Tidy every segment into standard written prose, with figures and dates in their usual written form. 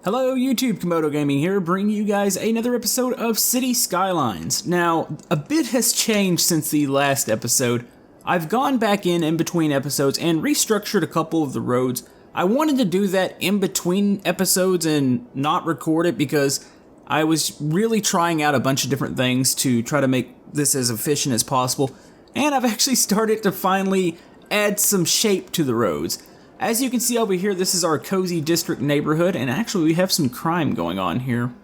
Hello YouTube, Camodo Gaming here, bringing you guys another episode of City Skylines. Now, a bit has changed since the last episode. I've gone back in between episodes and restructured a couple of the roads. I wanted to do that in between episodes and not record it because I was really trying out a bunch of different things to try to make this as efficient as possible. And I've actually started to finally add some shape to the roads. As you can see over here, this is our cozy district neighborhood, and actually we have some crime going on here. I'm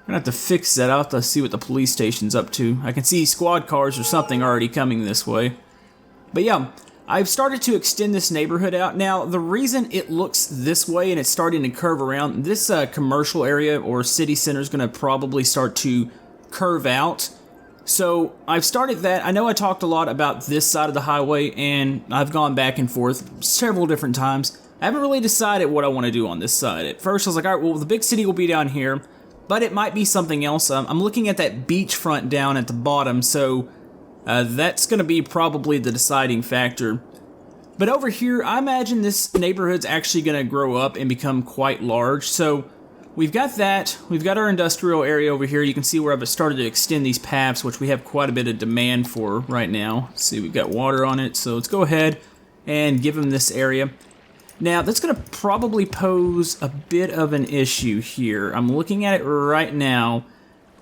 gonna have to fix that. I'll have to see what the police station's up to. I can see squad cars or something already coming this way. But yeah, I've started to extend this neighborhood out. Now, the reason it looks this way and it's starting to curve around, this commercial area or city center is gonna probably start to curve out. So I've started that. I know I talked a lot about this side of the highway and I've gone back and forth several different times. I haven't really decided what I want to do on this side. At first I was like, alright, well the big city will be down here, but it might be something else. I'm looking at that beachfront down at the bottom, so that's going to be probably the deciding factor. But over here, I imagine this neighborhood's actually going to grow up and become quite large, so we've got that. We've got our industrial area over here. You can see where I've started to extend these paths, which we have quite a bit of demand for right now. Let's see, we've got water on it, so let's go ahead and give them this area. Now, that's going to probably pose a bit of an issue here. I'm looking at it right now.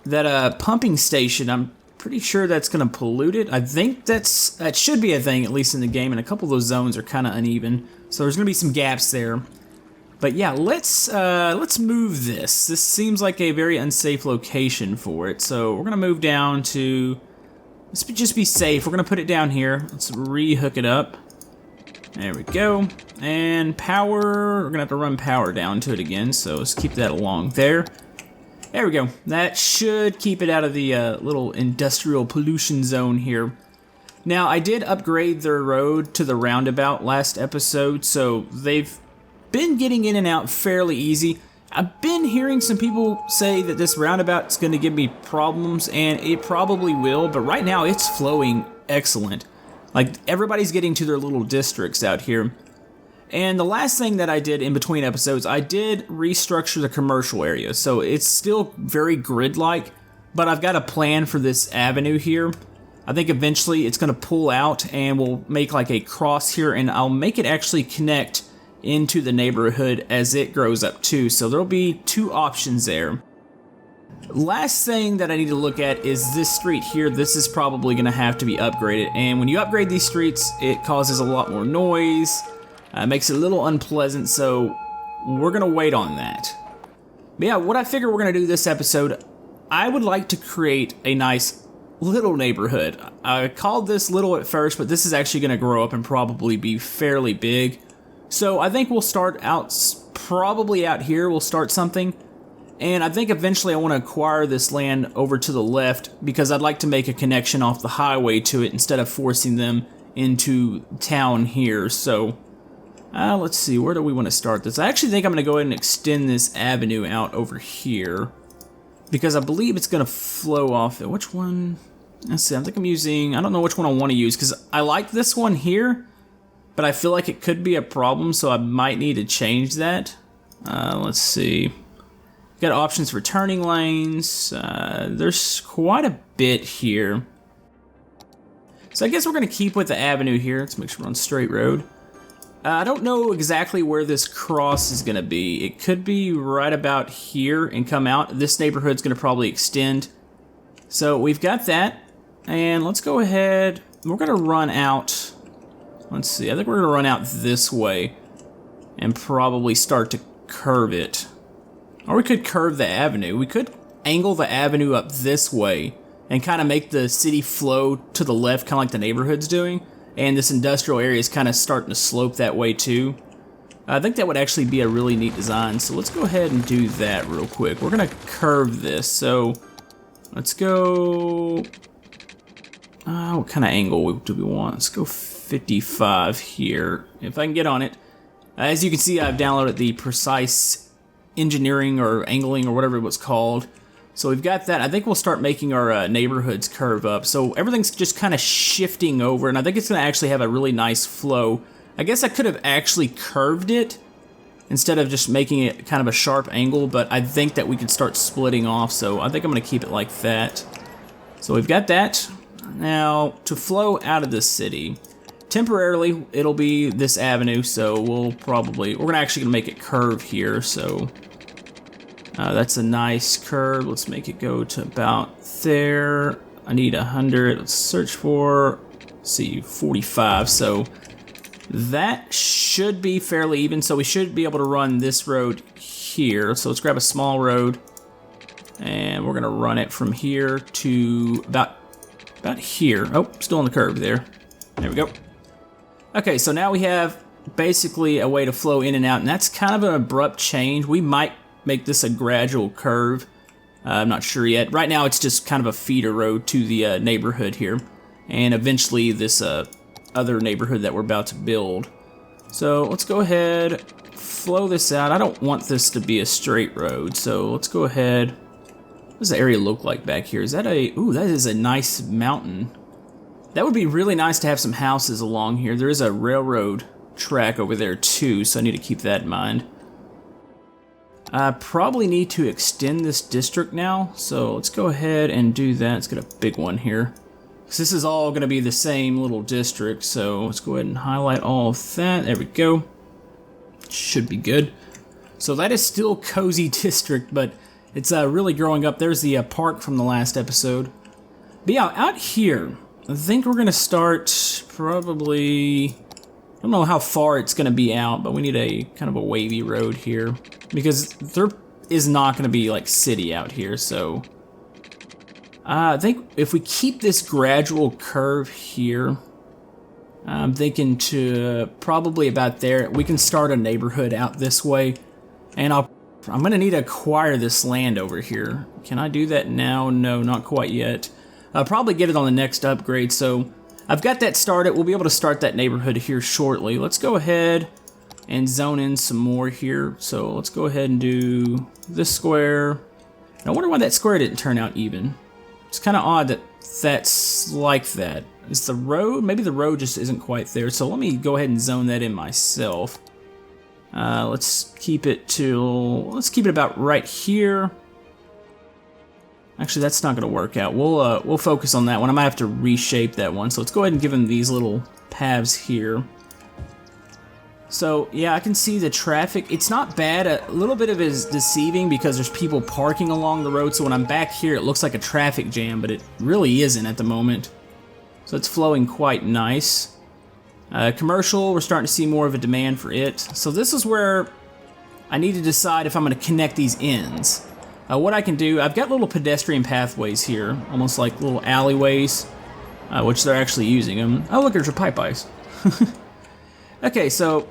That pumping station, I'm pretty sure that's going to pollute it. I think that should be a thing, at least in the game, and a couple of those zones are kind of uneven, so there's going to be some gaps there. But yeah, let's move this. This seems like a very unsafe location for it. So we're gonna move down to, let's just be safe. We're gonna put it down here. Let's re-hook it up. There we go. And power, we're gonna have to run power down to it again. So let's keep that along there. There we go. That should keep it out of the little industrial pollution zone here. Now, I did upgrade their road to the roundabout last episode, so they've been getting in and out fairly easy. I've been hearing some people say that this roundabout is going to give me problems, and it probably will, but right now it's flowing excellent. Like, everybody's getting to their little districts out here. And the last thing that I did in between episodes, I did restructure the commercial area, so it's still very grid-like, but I've got a plan for this avenue here. I think eventually it's going to pull out, and we'll make like a cross here, and I'll make it actually connect into the neighborhood as it grows up too, so there'll be two options there. Last thing that I need to look at is this street here. This is probably going to have to be upgraded, and when you upgrade these streets, it causes a lot more noise, makes it a little unpleasant, so we're going to wait on that. But yeah, what I figure we're going to do this episode, I would like to create a nice little neighborhood. I called this little at first, but this is actually going to grow up and probably be fairly big. So I think we'll start out, probably out here, we'll start something. And I think eventually I want to acquire this land over to the left because I'd like to make a connection off the highway to it instead of forcing them into town here. So let's see, where do we want to start this? I actually think I'm going to go ahead and extend this avenue out over here because I believe it's going to flow off it. Which one? Let's see, I think I'm using, I don't know which one I want to use because I like this one here, but I feel like it could be a problem, so I might need to change that. Let's see. Got options for turning lanes. There's quite a bit here. So I guess we're going to keep with the avenue here. Let's make sure we're on straight road. I don't know exactly where this cross is going to be. It could be right about here and come out. This neighborhood's going to probably extend. So we've got that. And let's go ahead. We're going to run out. Let's see, I think we're going to run out this way and probably start to curve it. Or we could curve the avenue. We could angle the avenue up this way and kind of make the city flow to the left, kind of like the neighborhood's doing. And this industrial area is kind of starting to slope that way too. I think that would actually be a really neat design. So let's go ahead and do that real quick. We're going to curve this. So let's go... what kind of angle do we want? Let's go 55 here, if I can get on it. As you can see, I've downloaded the precise engineering or angling or whatever it was called. So we've got that. I think we'll start making our neighborhoods curve up. So everything's just kind of shifting over, and I think it's going to actually have a really nice flow. I guess I could have actually curved it instead of just making it kind of a sharp angle, but I think that we could start splitting off, so I think I'm going to keep it like that. So we've got that. Now, to flow out of the city, temporarily it'll be this avenue, so we're actually gonna make it curve here, so that's a nice curve. Let's make it go to about there. I need 100. Let's search for, let's see, 45. So that should be fairly even. So we should be able to run this road here. So let's grab a small road, and we're gonna run it from here to about here. Oh, still on the curve there. There we go. Okay, so now we have basically a way to flow in and out, and that's kind of an abrupt change. We might make this a gradual curve. I'm not sure yet. Right now it's just kind of a feeder road to the neighborhood here, and eventually this other neighborhood that we're about to build. So let's go ahead, flow this out. I don't want this to be a straight road, so let's go ahead. What does the area look like back here? Is that ooh, that is a nice mountain. That would be really nice to have some houses along here. There is a railroad track over there too, so I need to keep that in mind. I probably need to extend this district now, so let's go ahead and do that. Let's get a big one here, because this is all going to be the same little district, so let's go ahead and highlight all of that. There we go. Should be good. So that is still Cozy District, but it's really growing up. There's the park from the last episode. But yeah, out here, I think we're going to start probably, I don't know how far it's going to be out, but we need a kind of a wavy road here, because there is not going to be like city out here. So I think if we keep this gradual curve here, I'm thinking to probably about there, we can start a neighborhood out this way, and I'm going to need to acquire this land over here. Can I do that now? No, not quite yet. I'll probably get it on the next upgrade, so I've got that started. We'll be able to start that neighborhood here shortly. Let's go ahead and zone in some more here. So let's go ahead and do this square. And I wonder why that square didn't turn out even. It's kind of odd that that's like that. Is the road? Maybe the road just isn't quite there. So let me go ahead and zone that in myself. Let's keep it about right here. Actually, that's not going to work out. We'll focus on that one. I might have to reshape that one. So let's go ahead and give him these little paths here. So yeah, I can see the traffic. It's not bad. A little bit of it is deceiving because there's people parking along the road. So when I'm back here, it looks like a traffic jam, but it really isn't at the moment. So it's flowing quite nice. Commercial, we're starting to see more of a demand for it. So this is where I need to decide if I'm going to connect these ends. What I can do, I've got little pedestrian pathways here, almost like little alleyways, which they're actually using them. Oh, look, there's your pipe ice. Okay, so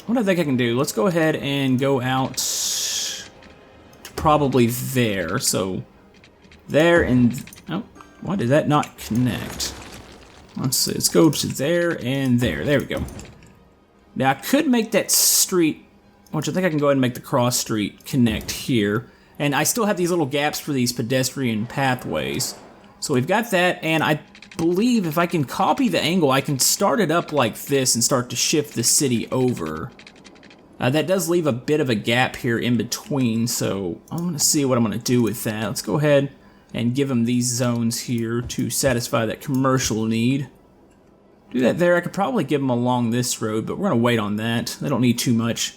what I think I can do, let's go ahead and go out to probably there. So there and, oh, why did that not connect? Let's see, let's go to there and there. There we go. Now I could make that street, which I think I can go ahead and make the cross street connect here. And I still have these little gaps for these pedestrian pathways. So we've got that, and I believe if I can copy the angle, I can start it up like this and start to shift the city over. That does leave a bit of a gap here in between, so I'm going to see what I'm going to do with that. Let's go ahead and give them these zones here to satisfy that commercial need. Do that there. I could probably give them along this road, but we're going to wait on that. They don't need too much.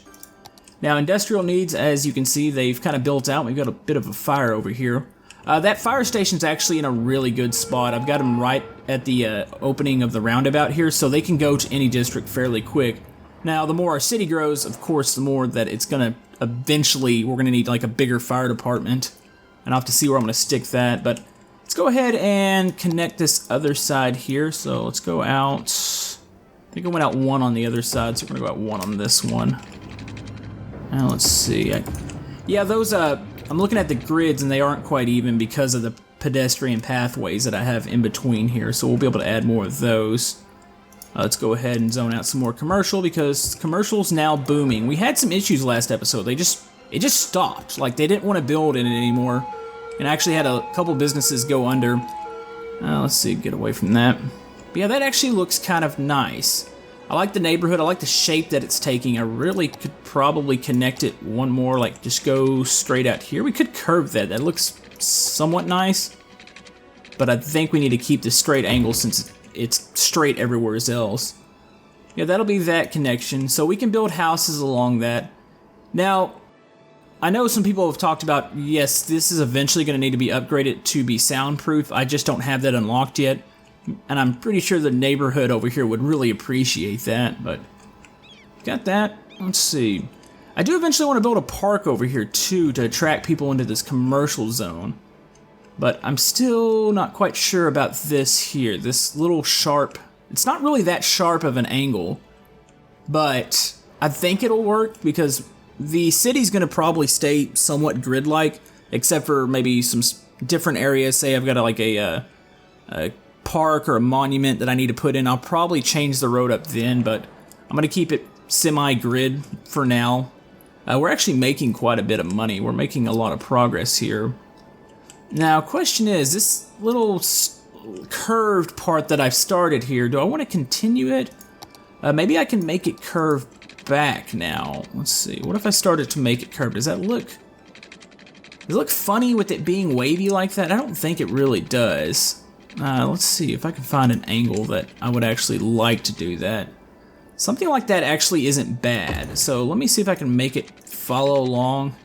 Now, industrial needs, as you can see, they've kind of built out. We've got a bit of a fire over here. That fire station's actually in a really good spot. I've got them right at the opening of the roundabout here, so they can go to any district fairly quick. Now, the more our city grows, of course, the more that it's going to eventually, we're going to need like a bigger fire department. And I'll have to see where I'm going to stick that. But let's go ahead and connect this other side here. So let's go out. I think I went out one on the other side, so we're going to go out one on this one. Now let's see. Yeah, those, I'm looking at the grids and they aren't quite even because of the pedestrian pathways that I have in between here, so we'll be able to add more of those. Let's go ahead and zone out some more commercial because commercial's now booming. We had some issues last episode. It just stopped. Like, they didn't want to build in it anymore, and actually had a couple businesses go under. Let's see, get away from that. But yeah, that actually looks kind of nice. I like the neighborhood. I like the shape that it's taking. I really could probably connect it one more, like just go straight out here. We could curve that. That looks somewhat nice. But I think we need to keep the straight angle since it's straight everywhere else. Yeah, that'll be that connection. So we can build houses along that. Now, I know some people have talked about, yes, this is eventually going to need to be upgraded to be soundproof. I just don't have that unlocked yet. And I'm pretty sure the neighborhood over here would really appreciate that, but got that. Let's see. I do eventually want to build a park over here too to attract people into this commercial zone. But I'm still not quite sure about this here. This little sharp, it's not really that sharp of an angle, but I think it'll work because the city's going to probably stay somewhat grid-like, except for maybe some different areas. Say I've got a park or a monument that I need to put in. I'll probably change the road up then, but I'm going to keep it semi-grid for now. We're actually making quite a bit of money. We're making a lot of progress here. Now, question is, this little curved part that I've started here, do I want to continue it? Maybe I can make it curve back now. Let's see. What if I started to make it curved? Does it look funny with it being wavy like that? I don't think it really does. Let's see if I can find an angle that I would actually like to do that. Something like that actually isn't bad. So let me see if I can make it follow along.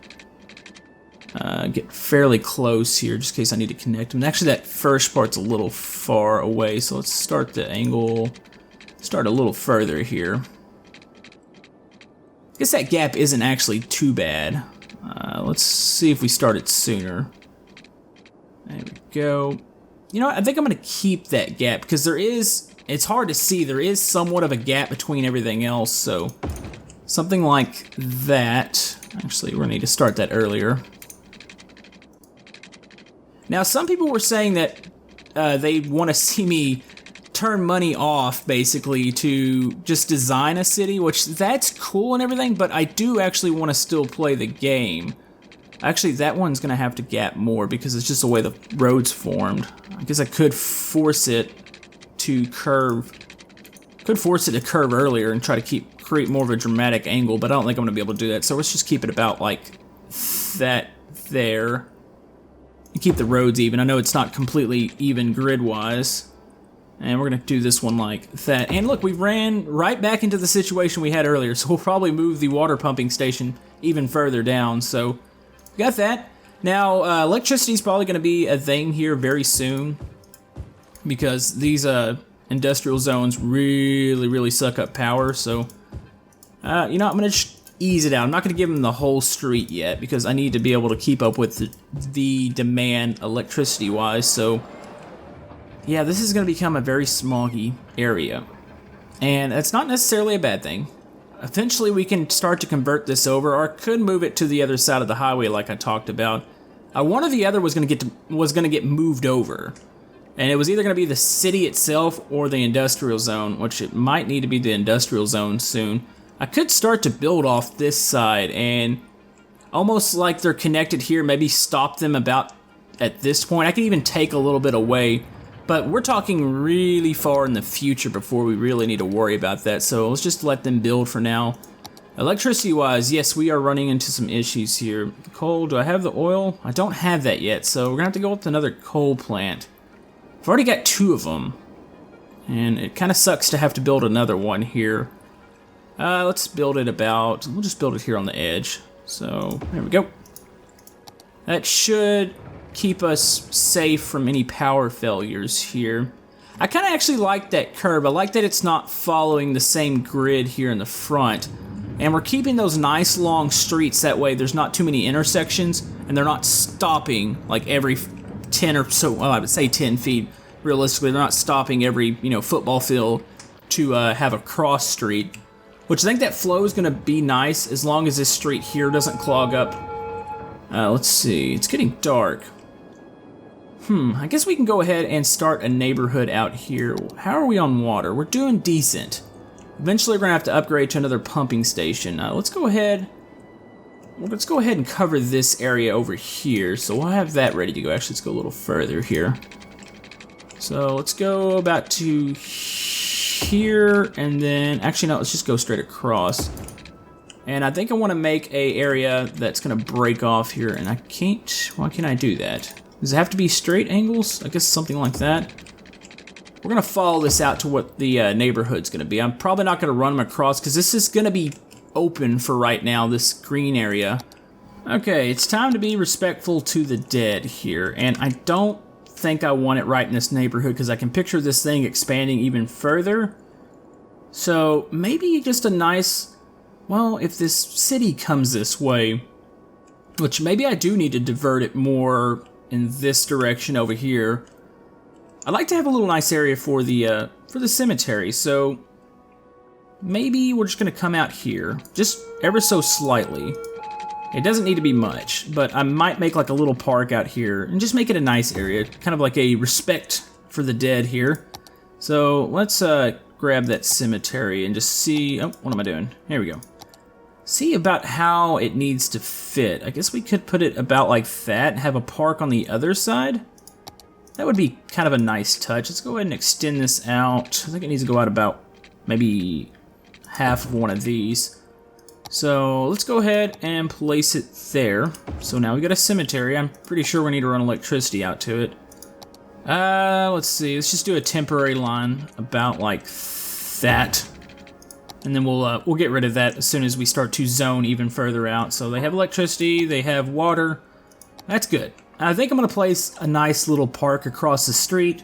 Get fairly close here just in case I need to connect them. Actually, that first part's a little far away, so let's start the angle, start a little further here. I guess that gap isn't actually too bad. Let's see if we start it sooner. There we go. You know what? I think I'm going to keep that gap because it's hard to see. There is somewhat of a gap between everything else, so something like that. Actually, we're going to need to start that earlier. Now, some people were saying that they want to see me turn money off, basically, to just design a city, which that's cool and everything, but I do actually want to still play the game. Actually, that one's going to have to gap more because it's just the way the road's formed. I guess I could force it to curve. Could force it to curve earlier and try to create more of a dramatic angle, but I don't think I'm going to be able to do that, so let's just keep it about like that there. And keep the roads even. I know it's not completely even grid-wise. And we're going to do this one like that. And look, we ran right back into the situation we had earlier, so we'll probably move the water pumping station even further down. So, got that. Now, electricity is probably going to be a thing here very soon because these industrial zones really suck up power. So, you know, I'm going to ease it out. I'm not going to give them the whole street yet because I need to be able to keep up with the demand electricity-wise. So, yeah, this is going to become a very smoggy area. And that's not necessarily a bad thing. Eventually, we can start to convert this over, or I could move it to the other side of the highway like I talked about. One or the other was going to get moved over. And it was either going to be the city itself or the industrial zone, which it might need to be the industrial zone soon. I could start to build off this side and almost like they're connected here, maybe stop them about at this point. I could even take a little bit away, but we're talking really far in the future before we really need to worry about that, so let's just let them build for now. Electricity-wise, yes, we are running into some issues here. Coal, do I have the oil? I don't have that yet, so we're going to have to go with another coal plant. I've already got 2 of them, and it kind of sucks to have to build another one here. Let's build it we'll just build it here on the edge. So, there we go. That should keep us safe from any power failures here. I kind of actually like that curve. I like that it's not following the same grid here in the front. And we're keeping those nice long streets, that way there's not too many intersections, and they're not stopping like every 10 or so, well, I would say 10 feet. Realistically, they're not stopping every, football field to have a cross street. Which I think that flow is going to be nice as long as this street here doesn't clog up. Let's see. It's getting dark. I guess we can go ahead and start a neighborhood out here. How are we on water? We're doing decent. Eventually, we're going to have to upgrade to another pumping station. Let's go ahead and cover this area over here. So we'll have that ready to go. Actually, let's go a little further here. So let's go about to here, and then, actually no, let's just go straight across. And I think I want to make a area that's going to break off here, and I can't, why can't I do that? Does it have to be straight angles? I guess something like that. We're going to follow this out to what the neighborhood's going to be. I'm probably not going to run them across, because this is going to be open for right now, this green area. Okay, it's time to be respectful to the dead here, and I don't think I want it right in this neighborhood because I can picture this thing expanding even further. So maybe just a nice, well, if this city comes this way, which maybe I do need to divert it more in this direction over here. I'd like to have a little nice area for the cemetery, so maybe we're just gonna come out here, just ever so slightly. It doesn't need to be much, but I might make like a little park out here and just make it a nice area, kind of like a respect for the dead here. So let's grab that cemetery and just see, oh, what am I doing? Here we go. See about how it needs to fit. I guess we could put it about like that and have a park on the other side. That would be kind of a nice touch. Let's go ahead and extend this out. I think it needs to go out about maybe half of one of these. So let's go ahead and place it there. So now we got a cemetery. I'm pretty sure we need to run electricity out to it. Let's see. Let's just do a temporary line about like that, and then we'll get rid of that as soon as we start to zone even further out. So they have electricity. They have water. That's good. I think I'm gonna place a nice little park across the street,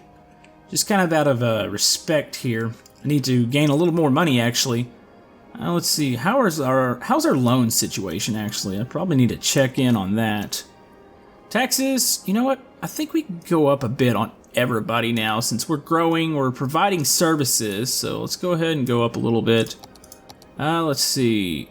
just kind of out of respect here. I need to gain a little more money actually. Let's see, how's our loan situation actually? I probably need to check in on that. Taxes, you know what? I think we can go up a bit on everybody now since we're growing, we're providing services, so let's go ahead and go up a little bit. Let's see.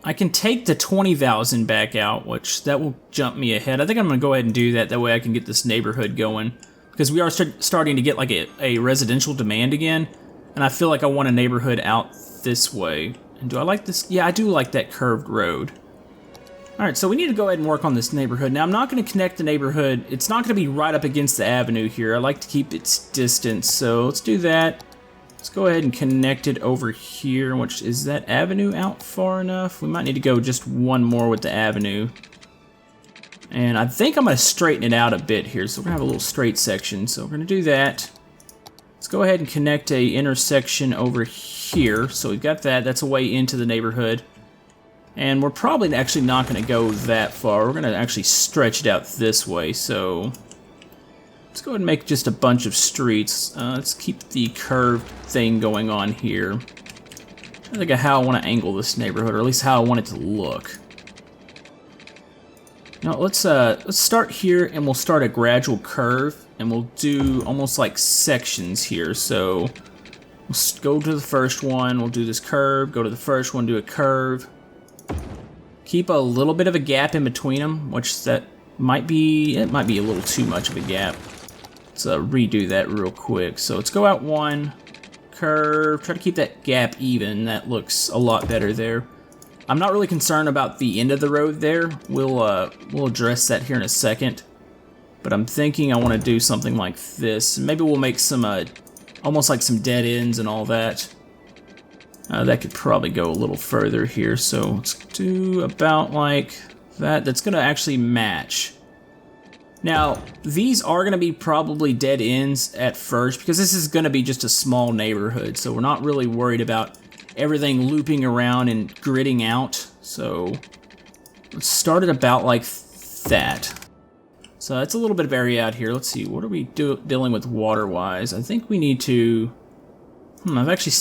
I can take the 20,000 back out, which that will jump me ahead. I think I'm gonna go ahead and do that, that way I can get this neighborhood going. Because we are starting to get like a residential demand again, and I feel like I want a neighborhood out this way. And do I like this? Yeah, I do like that curved road. Alright, so we need to go ahead and work on this neighborhood. Now, I'm not going to connect the neighborhood. It's not going to be right up against the avenue here. I like to keep its distance, so let's do that. Let's go ahead and connect it over here. Which, is that avenue out far enough? We might need to go just one more with the avenue. And I think I'm going to straighten it out a bit here, so we're going to have a little straight section. So we're going to do that. Let's go ahead and connect a intersection over here. So we've got that. That's a way into the neighborhood. And we're probably actually not going to go that far. We're going to actually stretch it out this way. So let's go ahead and make just a bunch of streets. Let's keep the curved thing going on here. I think of how I want to angle this neighborhood, or at least how I want it to look. Now let's start here, and we'll start a gradual curve, and we'll do almost like sections here. So we'll go to the first one, we'll do this curve, go to the first one, do a curve. Keep a little bit of a gap in between them, which that might be, it might be a little too much of a gap. Let's redo that real quick. So let's go out one, curve, try to keep that gap even. That looks a lot better there. I'm not really concerned about the end of the road there. We'll address that here in a second. But I'm thinking I want to do something like this. Maybe we'll make some, almost like some dead ends and all that. That could probably go a little further here. So let's do about like that. That's going to actually match. Now, these are going to be probably dead ends at first because this is going to be just a small neighborhood. So we're not really worried about everything looping around and gridding out. So let's start it about like that. So that's a little bit of area out here. Let's see, what are we dealing with water-wise? I think we need to... I've actually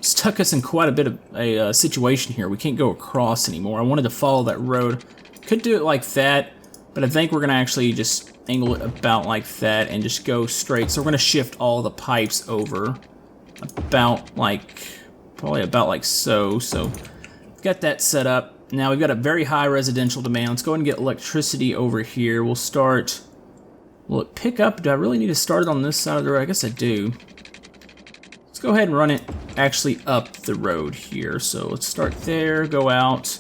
stuck us in quite a bit of a situation here. We can't go across anymore. I wanted to follow that road. Could do it like that, but I think we're going to actually just angle it about like that and just go straight. So we're going to shift all the pipes over about like... probably about like so. So we've got that set up. Now we've got a very high residential demand. Let's go ahead and get electricity over here. We'll start... Will it pick up? Do I really need to start it on this side of the road? I guess I do. Let's go ahead and run it actually up the road here. So let's start there, go out.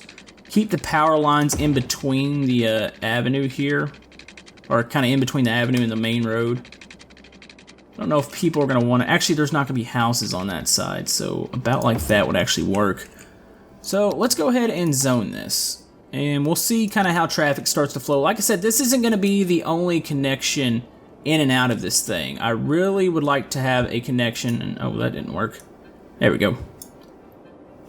Keep the power lines in between the avenue here. Or kind of in between the avenue and the main road. I don't know if people are going to want to... Actually, there's not going to be houses on that side, so about like that would actually work. So let's go ahead and zone this, and we'll see kind of how traffic starts to flow. Like I said, this isn't going to be the only connection in and out of this thing. I really would like to have a connection, and oh, that didn't work. There we go.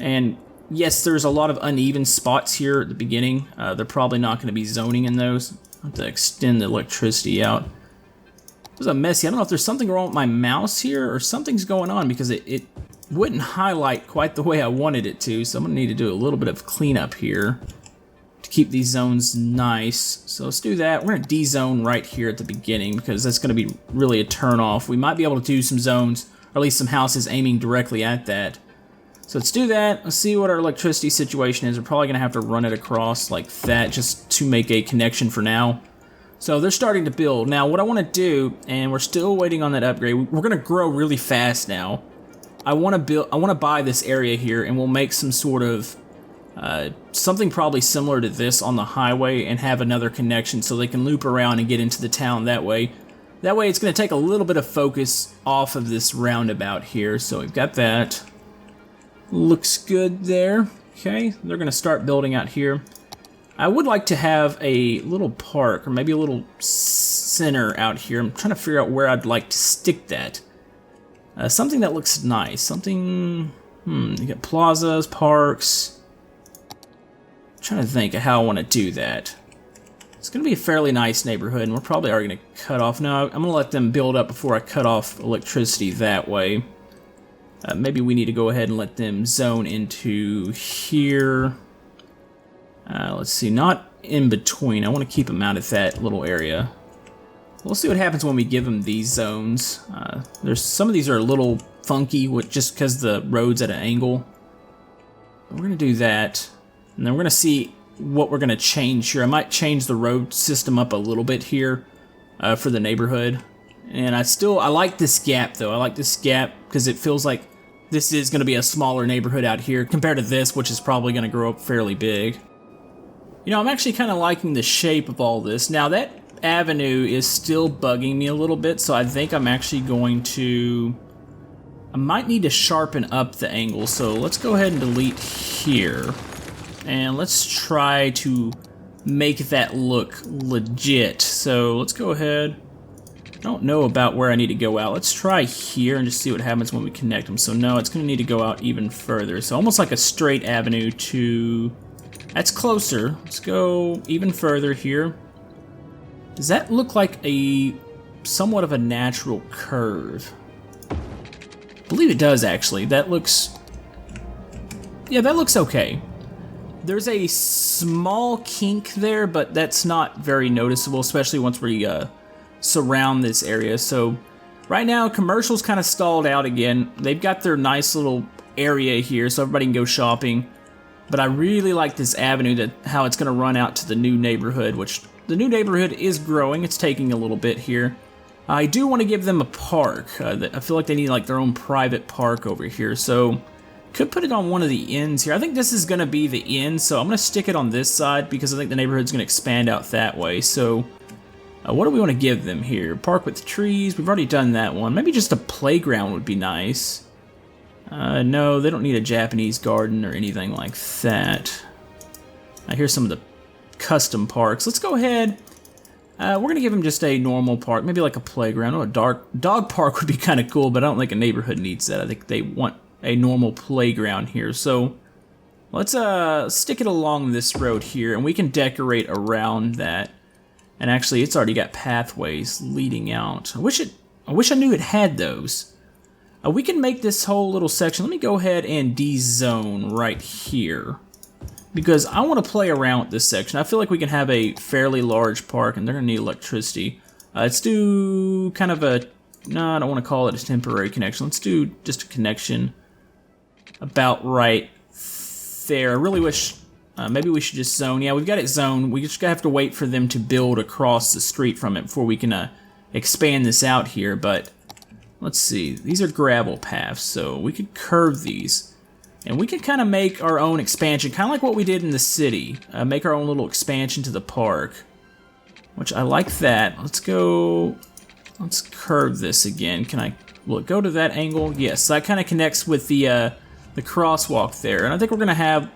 And yes, there's a lot of uneven spots here at the beginning. They're probably not going to be zoning in those. I have to extend the electricity out. It was a messy. I don't know if there's something wrong with my mouse here or something's going on because it wouldn't highlight quite the way I wanted it to. So I'm going to need to do a little bit of cleanup here to keep these zones nice. So let's do that. We're going to de-zone right here at the beginning because that's going to be really a turn off. We might be able to do some zones, or at least some houses aiming directly at that. So let's do that. Let's see what our electricity situation is. We're probably going to have to run it across like that just to make a connection for now. So they're starting to build. Now what I want to do, and we're still waiting on that upgrade, we're going to grow really fast now. I want to buy this area here, and we'll make some sort of something probably similar to this on the highway and have another connection so they can loop around and get into the town that way. That way it's going to take a little bit of focus off of this roundabout here. So we've got that. Looks good there. Okay, they're going to start building out here. I would like to have a little park, or maybe a little center out here. I'm trying to figure out where I'd like to stick that. Something that looks nice. Something... you got plazas, parks. I'm trying to think of how I want to do that. It's going to be a fairly nice neighborhood, and we're probably already going to cut off. No, I'm going to let them build up before I cut off electricity that way. Maybe we need to go ahead and let them zone into here. Let's see, not in between. I want to keep them out of that little area. We'll see what happens when we give them these zones. There's some of these are a little funky just because the road's at an angle. We're going to do that, and then we're going to see what we're going to change here. I might change the road system up a little bit here for the neighborhood. And I like this gap though. I like this gap because it feels like this is going to be a smaller neighborhood out here compared to this, which is probably going to grow up fairly big. You know, I'm actually kind of liking the shape of all this. Now, that avenue is still bugging me a little bit, so I think I'm actually going to... I might need to sharpen up the angle, so let's go ahead and delete here. And let's try to make that look legit. So let's go ahead. I don't know about where I need to go out. Let's try here and just see what happens when we connect them. So no, it's going to need to go out even further. So almost like a straight avenue to... That's closer. Let's go even further here. Does that look like a somewhat of a natural curve? I believe it does, actually. That looks... Yeah, that looks okay. There's a small kink there, but that's not very noticeable, especially once we surround this area. So right now, commercial's kind of stalled out again. They've got their nice little area here so everybody can go shopping. But I really like this avenue, how it's going to run out to the new neighborhood, which the new neighborhood is growing. It's taking a little bit here. I do want to give them a park. I feel like they need like their own private park over here, so could put it on one of the ends here. I think this is going to be the end, so I'm going to stick it on this side because I think the neighborhood's going to expand out that way. So what do we want to give them here? Park with trees. We've already done that one. Maybe just a playground would be nice. No, they don't need a Japanese garden or anything like that. Here's some of the custom parks. Let's go ahead. We're going to give them just a normal park, maybe like a playground. Oh, a dog park would be kind of cool, but I don't think a neighborhood needs that. I think they want a normal playground here. So let's stick it along this road here, and we can decorate around that. And actually, it's already got pathways leading out. I wish I knew it had those. We can make this whole little section. Let me go ahead and de-zone right here, because I want to play around with this section. I feel like we can have a fairly large park, and they're going to need electricity. Let's do kind of a... No, I don't want to call it a temporary connection. Let's do just a connection about right there. I really wish... maybe we should just zone. Yeah, we've got it zoned. We just have to wait for them to build across the street from it before we can expand this out here, but... Let's see, these are gravel paths, so we could curve these. And we can kind of make our own expansion, kind of like what we did in the city. Make our own little expansion to the park. Which I like that. Let's go Let's curve this again. Will it go to that angle? Yes, that kind of connects with the crosswalk there. And I think we're gonna have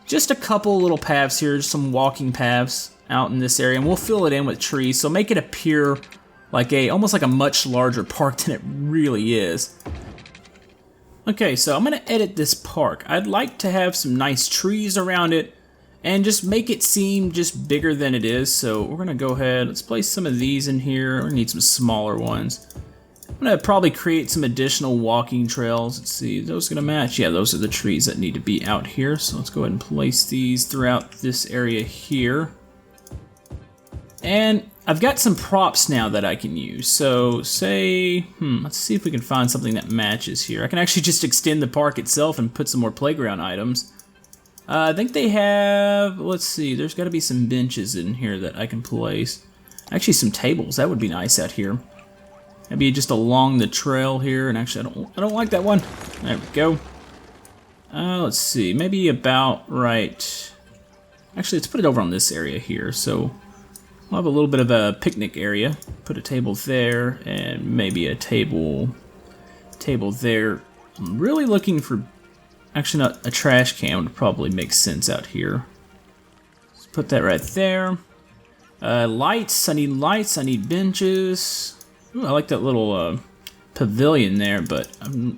just a couple little paths here, just some walking paths out in this area, and we'll fill it in with trees, so make it appear like almost like a much larger park than it really is. Okay, so I'm gonna edit this park. I'd like to have some nice trees around it and just make it seem just bigger than it is. So we're gonna go ahead, let's place some of these in here. We're gonna need some smaller ones. I'm gonna probably create some additional walking trails. Let's see, those gonna match? Yeah, those are the trees that need to be out here. So let's go ahead and place these throughout this area here. And I've got some props now that I can use. So say, let's see if we can find something that matches here. I can actually just extend the park itself and put some more playground items. I think they have, let's see, there's gotta be some benches in here that I can place. Actually some tables, that would be nice out here. Maybe just along the trail here, and actually I don't like that one. There we go. Let's see, maybe about right. Actually, let's put it over on this area here. So we'll have a little bit of a picnic area. Put a table there, and maybe a table there. I'm really looking for, actually not a trash can would probably make sense out here. Let's put that right there. Lights, I need lights, I need benches. Ooh, I like that little pavilion there, but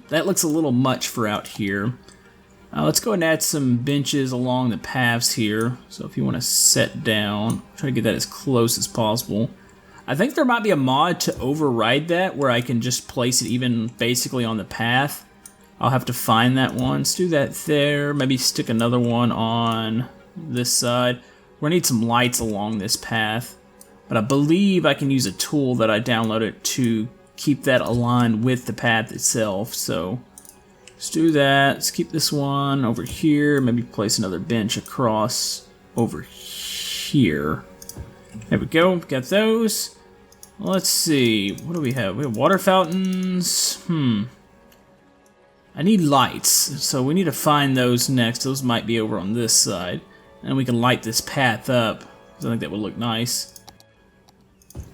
that looks a little much for out here. Let's go ahead and add some benches along the paths here. So if you want to set down, try to get that as close as possible. I think there might be a mod to override that where I can just place it even basically on the path. I'll have to find that one. Let's do that there. Maybe stick another one on this side. We're gonna need some lights along this path. But I believe I can use a tool that I downloaded to keep that aligned with the path itself. So let's do that. Let's keep this one over here. Maybe place another bench across over here. There we go. Got those. Let's see. What do we have? We have water fountains. I need lights. So we need to find those next. Those might be over on this side. And we can light this path up. I think that would look nice.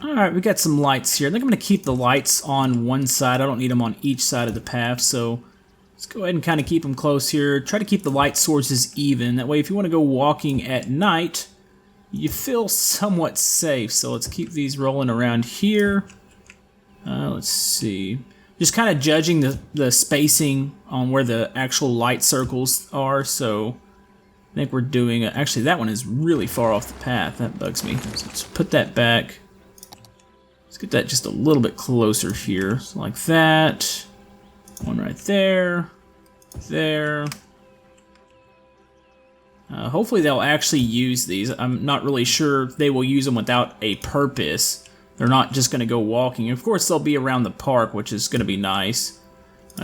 Alright, we got some lights here. I think I'm going to keep the lights on one side. I don't need them on each side of the path, so let's go ahead and kind of keep them close here. Try to keep the light sources even. That way, if you want to go walking at night, you feel somewhat safe. So let's keep these rolling around here. Let's see. Just kind of judging the spacing on where the actual light circles are, so I think we're doing... actually, that one is really far off the path. That bugs me. So let's put that back. Let's get that just a little bit closer here. So like that. One right there. There. Hopefully they'll actually use these. I'm not really sure they will use them without a purpose. They're not just going to go walking. Of course, they'll be around the park, which is going to be nice.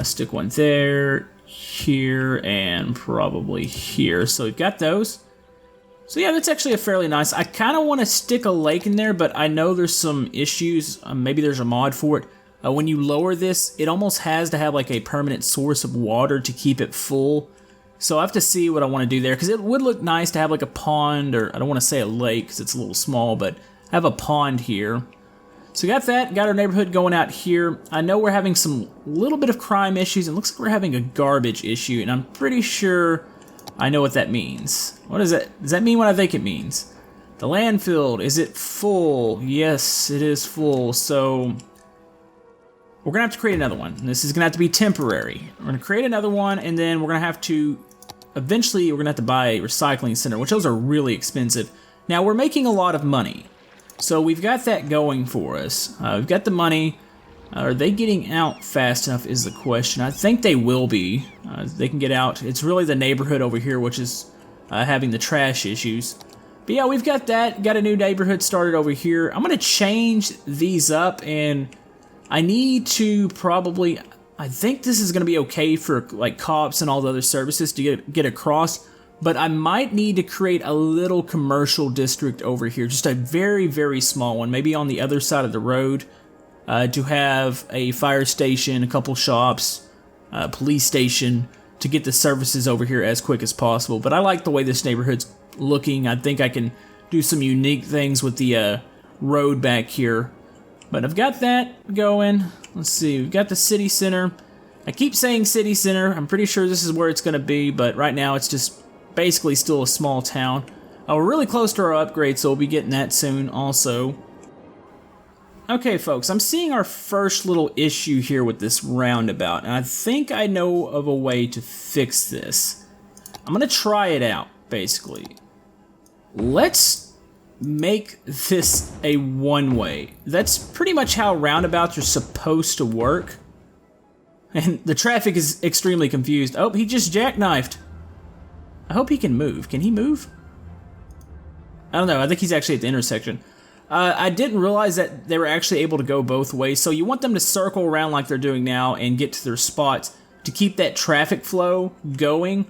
Stick one there, here, and probably here. So we've got those. So yeah, that's actually a fairly nice. I kind of want to stick a lake in there, but I know there's some issues. Maybe there's a mod for it. When you lower this, it almost has to have like a permanent source of water to keep it full. So I have to see what I want to do there, because it would look nice to have like a pond, or I don't want to say a lake because it's a little small, but have a pond here. So got that, got our neighborhood going out here. I know we're having some little bit of crime issues. It looks like we're having a garbage issue, and I'm pretty sure I know what that means. What is it? Does that mean what I think it means? The landfill, is it full? Yes, it is full. So we're gonna have to create another one. This is gonna have to be temporary. We're gonna create another one, and then we're gonna have to, eventually we're gonna have to buy a recycling center, which those are really expensive. Now we're making a lot of money. So we've got that going for us. We've got the money. Are they getting out fast enough is the question. I think they will be. They can get out. It's really the neighborhood over here which is having the trash issues. But yeah, we've got that. Got a new neighborhood started over here. I'm going to change these up, and I need to probably... I think this is going to be okay for like cops and all the other services to get across. But I might need to create a little commercial district over here. Just a very, very small one. Maybe on the other side of the road. To have a fire station, a couple shops, a police station, to get the services over here as quick as possible. But I like the way this neighborhood's looking. I think I can do some unique things with the road back here. But I've got that going. Let's see, we've got the city center. I keep saying city center. I'm pretty sure this is where it's going to be, but right now it's just basically still a small town. We're really close to our upgrade, so we'll be getting that soon also. Okay, folks, I'm seeing our first little issue here with this roundabout, and I think I know of a way to fix this. I'm going to try it out, basically. Let's make this a one-way. That's pretty much how roundabouts are supposed to work. And the traffic is extremely confused. Oh, he just jackknifed. I hope he can move. Can he move? I don't know. I think he's actually at the intersection. I didn't realize that they were actually able to go both ways. So you want them to circle around like they're doing now and get to their spots to keep that traffic flow going.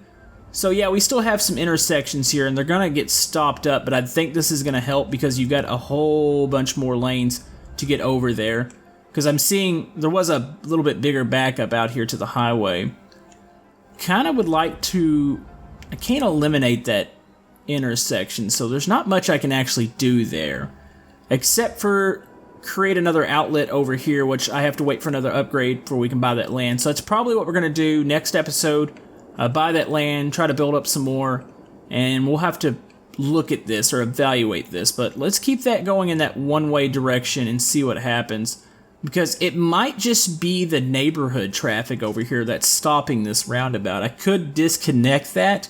So yeah, we still have some intersections here and they're going to get stopped up. But I think this is going to help because you've got a whole bunch more lanes to get over there. Because I'm seeing there was a little bit bigger backup out here to the highway. Kind of would like to... I can't eliminate that intersection, so there's not much I can actually do there. Except for create another outlet over here, which I have to wait for another upgrade before we can buy that land. So that's probably what we're going to do next episode. Buy that land, try to build up some more, and we'll have to look at this or evaluate this. But let's keep that going in that one-way direction and see what happens. Because it might just be the neighborhood traffic over here that's stopping this roundabout. I could disconnect that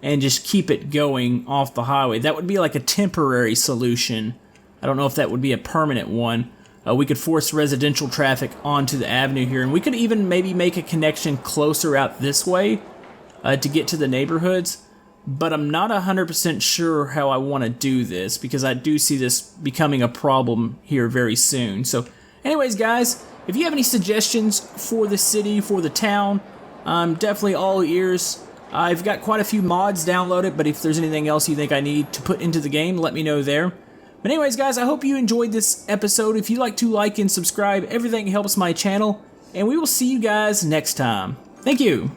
and just keep it going off the highway. That would be like a temporary solution. I don't know if that would be a permanent one. We could force residential traffic onto the avenue here, and we could even maybe make a connection closer out this way to get to the neighborhoods. But I'm not 100% sure how I want to do this, because I do see this becoming a problem here very soon. So anyways, guys, if you have any suggestions for the city, for the town, I'm definitely all ears. I've got quite a few mods downloaded, but if there's anything else you think I need to put into the game, let me know there. But anyways, guys, I hope you enjoyed this episode. If you'd like to like and subscribe, everything helps my channel, and we will see you guys next time. Thank you.